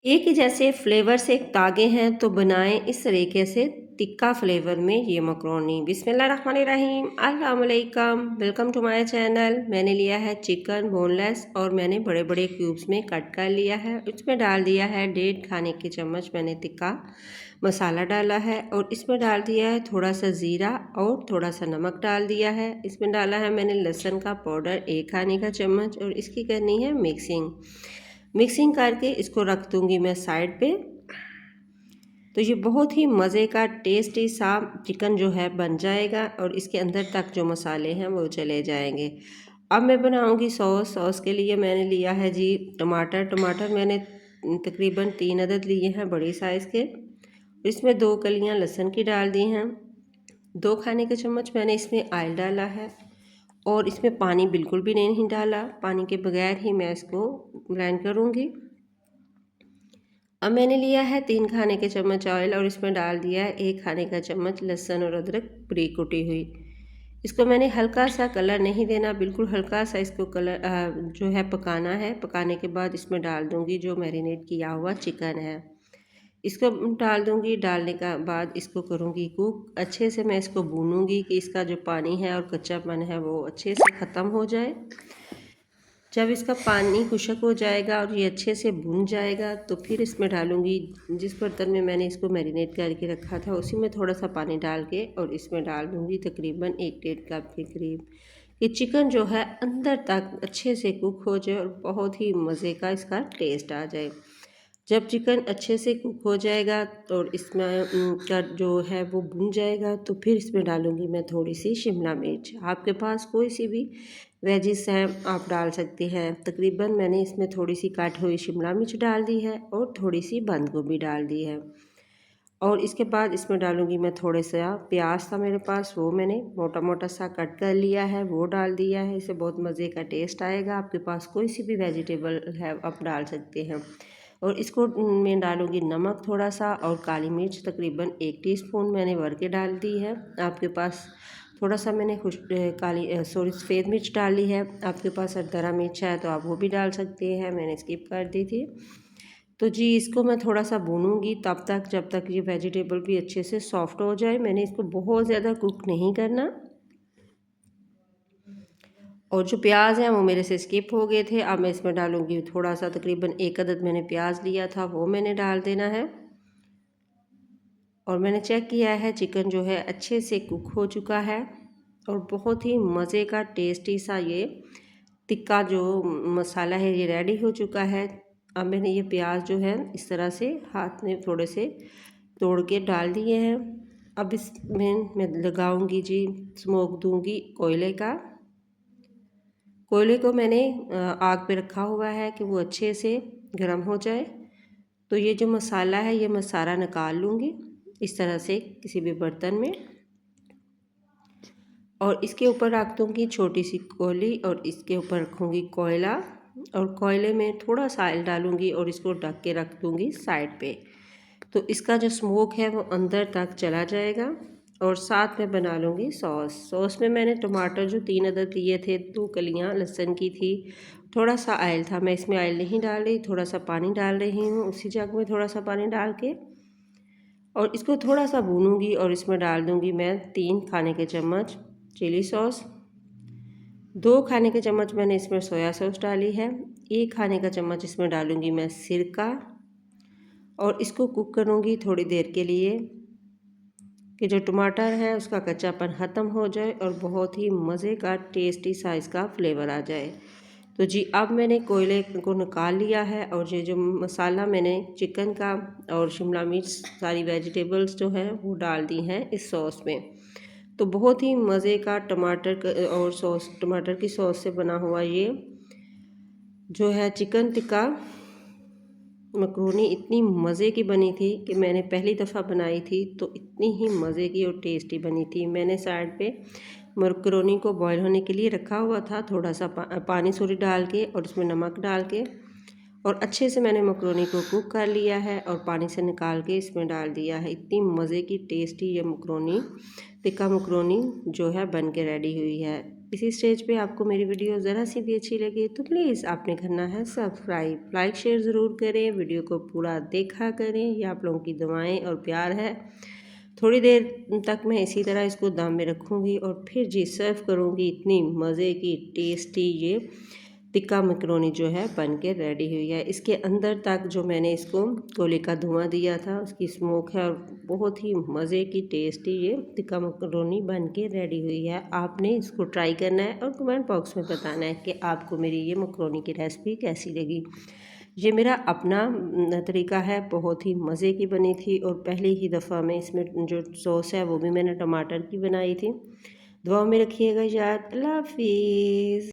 एक ही जैसे फ्लेवर से तागे हैं तो बनाएं इस तरीके से टिक्का फ्लेवर में ये मकरोनी। बिस्मिल्लाहिर्रहमानिर्रहीम, अस्सलाम वालेकुम, वेलकम टू माय चैनल। मैंने लिया है चिकन बोनलेस और मैंने बड़े बड़े क्यूब्स में कट कर लिया है। इसमें डाल दिया है 1.5 खाने के चम्मच मैंने टिक्का मसाला डाला है और इसमें डाल दिया है थोड़ा सा ज़ीरा और थोड़ा सा नमक डाल दिया है। इसमें डाला है मैंने लहसुन का पाउडर 1 खाने का चम्मच और इसकी करनी है मिक्सिंग करके इसको रख दूंगी मैं साइड पे। तो ये बहुत ही मज़े का टेस्टी सा चिकन जो है बन जाएगा और इसके अंदर तक जो मसाले हैं वो चले जाएंगे। अब मैं बनाऊंगी सॉस के लिए मैंने लिया है जी टमाटर मैंने तकरीबन 3 अदद लिए हैं बड़ी साइज़ के। इसमें 2 कलियां लहसुन की डाल दी हैं। 2 खाने के चम्मच मैंने इसमें ऑयल डाला है और इसमें पानी बिल्कुल भी नहीं डाला, पानी के बगैर ही मैं इसको ब्लेंड करूँगी। अब मैंने लिया है 3 खाने के चम्मच ऑयल और इसमें डाल दिया है 1 खाने का चम्मच लहसुन और अदरक बारीक कुटी हुई। इसको मैंने हल्का सा कलर नहीं देना, बिल्कुल हल्का सा इसको कलर जो है पकाना है। पकाने के बाद इसमें डाल दूँगी जो मैरिनेट किया हुआ चिकन है, इसको डाल दूँगी। डालने का बाद इसको करूँगी कुक, अच्छे से मैं इसको भूनूँगी कि इसका जो पानी है और कच्चापन है वो अच्छे से ख़त्म हो जाए। जब इसका पानी खुश्क हो जाएगा और ये अच्छे से भुन जाएगा तो फिर इसमें डालूँगी जिस बर्तन में मैंने इसको मैरिनेट करके रखा था उसी में थोड़ा सा पानी डाल के और इसमें डाल दूँगी तकरीबन 1 डेढ़ कप के करीब। ये चिकन जो है अंदर तक अच्छे से कुक हो जाए और बहुत ही मज़े का इसका टेस्ट आ जाए। जब चिकन अच्छे से कुक हो जाएगा और इसमें का जो है वो भुन जाएगा तो फिर इसमें डालूँगी मैं थोड़ी सी शिमला मिर्च। आपके पास कोई सी भी वेजिस हैं आप डाल सकते हैं। तकरीबन मैंने इसमें थोड़ी सी काटी हुई शिमला मिर्च डाल दी है और थोड़ी सी बंद गोभी डाल दी है। और इसके बाद इसमें डालूँगी मैं थोड़े सा प्याज था मेरे पास, वो मैंने मोटा मोटा सा कट कर लिया है, वो डाल दिया है। इससे बहुत मज़े का टेस्ट आएगा। आपके पास कोई सी भी वेजिटेबल है आप डाल सकते हैं। और इसको मैं डालूँगी नमक थोड़ा सा और काली मिर्च तकरीबन 1 टीस्पून मैंने भर के डाल दी है। आपके पास थोड़ा सा मैंने सफ़ेद मिर्च डाली है। आपके पास दरा मिर्च है तो आप वो भी डाल सकते हैं, मैंने स्किप कर दी थी। तो जी इसको मैं थोड़ा सा भूनूंगी तब तक जब तक ये वेजिटेबल भी अच्छे से सॉफ्ट हो जाए। मैंने इसको बहुत ज़्यादा कुक नहीं करना। और जो प्याज हैं वो मेरे से स्किप हो गए थे। अब मैं इसमें डालूंगी थोड़ा सा तकरीबन 1 अदद मैंने प्याज लिया था वो मैंने डाल देना है। और मैंने चेक किया है चिकन जो है अच्छे से कुक हो चुका है और बहुत ही मज़े का टेस्टी सा ये टिक्का जो मसाला है ये रेडी हो चुका है। अब मैंने ये प्याज जो है इस तरह से हाथ में थोड़े से तोड़ के डाल दिए हैं। अब इसमें मैं लगाऊंगी जी, स्मोक दूंगी कोयले को मैंने आग पे रखा हुआ है कि वो अच्छे से गर्म हो जाए। तो ये जो मसाला है ये मैं सारा निकाल लूँगी इस तरह से किसी भी बर्तन में और इसके ऊपर रख दूँगी छोटी सी कोली और इसके ऊपर रखूँगी कोयला और कोयले में थोड़ा सा ऑयल डालूँगी और इसको ढक के रख दूँगी साइड पे। तो इसका जो स्मोक है वो अंदर तक चला जाएगा। और साथ में बना लूँगी सॉस में मैंने टमाटर जो 3 अदद लिए थे, 2 कलियाँ लहसुन की थी, थोड़ा सा ऑयल था, मैं इसमें ऑयल नहीं डाल रही, थोड़ा सा पानी डाल रही हूँ उसी जग में थोड़ा सा पानी डाल के और इसको थोड़ा सा भूनूंगी। और इसमें डाल दूँगी मैं 3 खाने के चम्मच चिली सॉस, 2 खाने के चम्मच मैंने इसमें सोया सॉस डाली है, 1 खाने का चम्मच इसमें डालूँगी मैं सिरका और इसको कुक करूँगी थोड़ी देर के लिए कि जो टमाटर है उसका कच्चापन ख़त्म हो जाए और बहुत ही मज़े का टेस्टी सा इसका फ्लेवर आ जाए। तो जी अब मैंने कोयले को निकाल लिया है और ये जो मसाला मैंने चिकन का और शिमला मिर्च सारी वेजिटेबल्स जो हैं वो डाल दी हैं इस सॉस में। तो बहुत ही मज़े का टमाटर की सॉस से बना हुआ ये जो है चिकन टिक्का मकरोनी इतनी मज़े की बनी थी कि मैंने पहली दफ़ा बनाई थी तो इतनी ही मज़े की और टेस्टी बनी थी। मैंने साइड पे मकरोनी को बॉईल होने के लिए रखा हुआ था, थोड़ा सा पानी डाल के और उसमें नमक डाल के और अच्छे से मैंने मकरोनी को कुक कर लिया है और पानी से निकाल के इसमें डाल दिया है। इतनी मज़े की टेस्टी ये मकरोनी टिक्का मकरोनी जो है बन के रेडी हुई है। इसी स्टेज पे आपको मेरी वीडियो ज़रा सी भी अच्छी लगे तो प्लीज़ आपने करना है सब्सक्राइब, लाइक शेयर ज़रूर करें, वीडियो को पूरा देखा करें। ये आप लोगों की दुआएं और प्यार है। थोड़ी देर तक मैं इसी तरह इसको दम में रखूँगी और फिर जी सर्व करूँगी। इतनी मज़े की टेस्टी ये टिक्का मैकरोनी जो है बन के रेडी हुई है। इसके अंदर तक जो मैंने इसको कोयले का धुआं दिया था उसकी स्मोक है और बहुत ही मज़े की टेस्टी ये टिक्का मैकरोनी बन के रेडी हुई है। आपने इसको ट्राई करना है और कमेंट बॉक्स में बताना है कि आपको मेरी ये मैकरोनी की रेसिपी कैसी लगी। ये मेरा अपना तरीका है, बहुत ही मज़े की बनी थी और पहली ही दफ़ा में इसमें जो सॉस है वो भी मैंने टमाटर की बनाई थी। दुआ में रखिएगा याद। अल्लाह हाफिज़।